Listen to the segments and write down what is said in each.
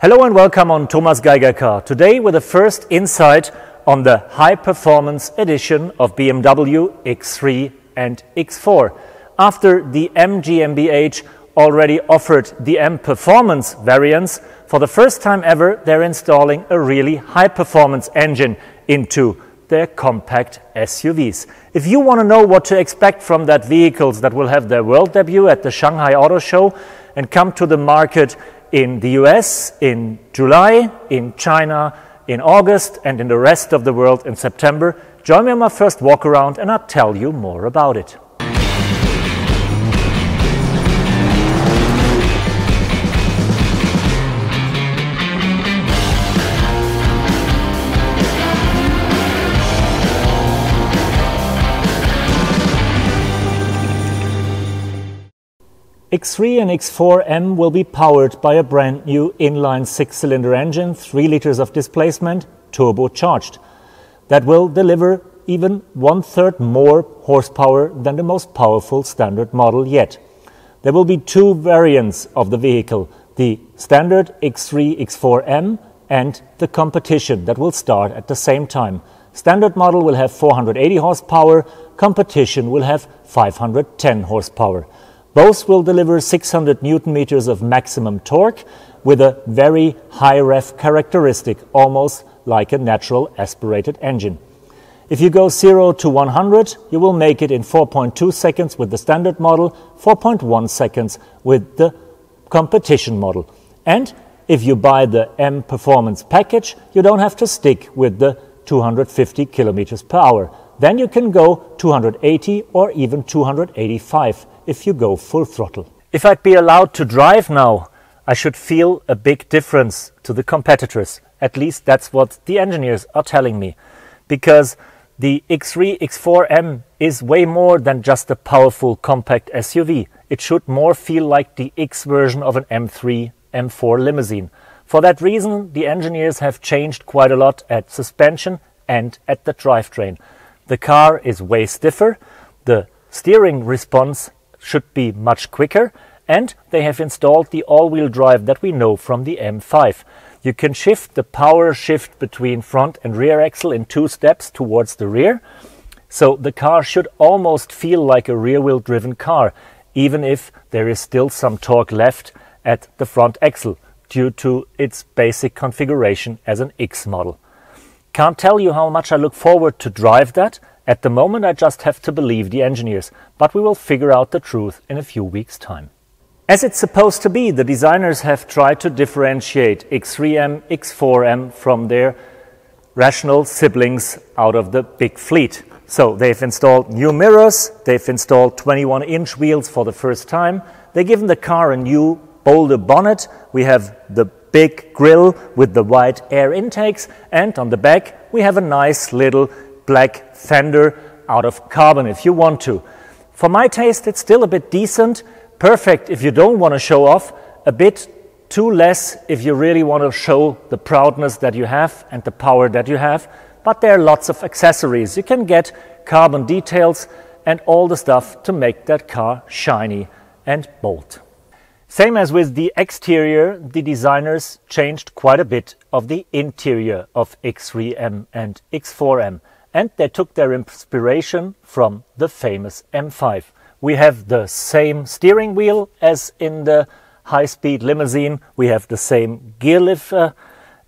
Hello and welcome on Thomas Geiger Car. Today with the first insight on the high-performance edition of BMW X3 and X4. After the M GmbH already offered the M Performance variants, for the first time ever they're installing a really high-performance engine into their compact SUVs. If you want to know what to expect from that vehicles that will have their world debut at the Shanghai Auto Show and come to the market in the US in July, in China in August, and in the rest of the world in September, join me on my first walk around and I'll tell you more about it. X3 and X4M will be powered by a brand new inline 6-cylinder engine, 3 liters of displacement, turbocharged. That will deliver even 1/3 more horsepower than the most powerful standard model yet. There will be 2 variants of the vehicle, the standard X3, X4M and the competition that will start at the same time. Standard model will have 480 horsepower, competition will have 510 horsepower. Both will deliver 600 Newton meters of maximum torque with a very high ref characteristic, almost like a natural aspirated engine. If you go 0 to 100, you will make it in 4.2 seconds with the standard model, 4.1 seconds with the competition model. And if you buy the M Performance package, you don't have to stick with the 250 kilometers per hour. Then you can go 280 or even 285 if you go full throttle. If I'd be allowed to drive now, I should feel a big difference to the competitors. At least that's what the engineers are telling me. Because the X3, X4M is way more than just a powerful compact SUV. It should more feel like the X version of an M3, M4 limousine. For that reason, the engineers have changed quite a lot at suspension and at the drivetrain. The car is way stiffer, the steering response should be much quicker, and they have installed the all-wheel drive that we know from the M5. You can shift the power shift between front and rear axle in 2 steps towards the rear, so the car should almost feel like a rear-wheel driven car, even if there is still some torque left at the front axle due to its basic configuration as an X model. Can't tell you how much I look forward to drive that. At the moment I just have to believe the engineers, but we will figure out the truth in a few weeks' time. As it's supposed to be, the designers have tried to differentiate X3M, X4M from their rational siblings out of the big fleet. So they've installed new mirrors, they've installed 21-inch wheels for the first time, they've given the car a new bolder bonnet, we have the big grille with the wide air intakes, and on the back we have a nice little black fender out of carbon if you want to. For my taste it's still a bit decent, perfect if you don't want to show off, a bit too less if you really want to show the proudness that you have and the power that you have, but there are lots of accessories. You can get carbon details and all the stuff to make that car shiny and bold. Same as with the exterior, the designers changed quite a bit of the interior of X3M and X4M. And they took their inspiration from the famous M5. We have the same steering wheel as in the high-speed limousine. We have the same gear lift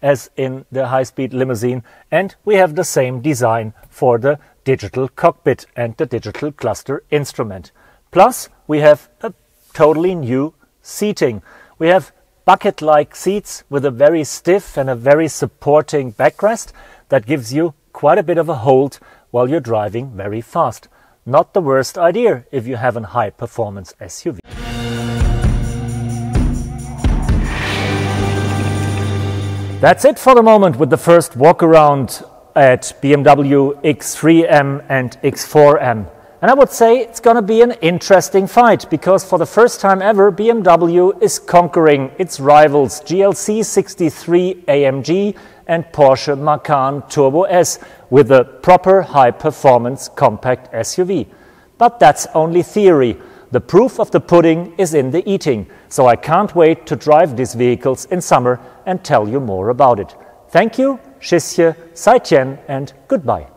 as in the high-speed limousine. And we have the same design for the digital cockpit and the digital cluster instrument. Plus, we have a totally new seating. We have bucket-like seats with a very stiff and a very supporting backrest that gives you quite a bit of a hold while you're driving very fast. Not the worst idea if you have a high-performance SUV. That's it for the moment with the first walk around at BMW X3M and X4M. And I would say it's going to be an interesting fight because for the first time ever BMW is conquering its rivals GLC 63 AMG and Porsche Macan Turbo S with a proper high-performance compact SUV. But that's only theory. The proof of the pudding is in the eating, so I can't wait to drive these vehicles in summer and tell you more about it. Thank you, Shishye, Saitian, and goodbye.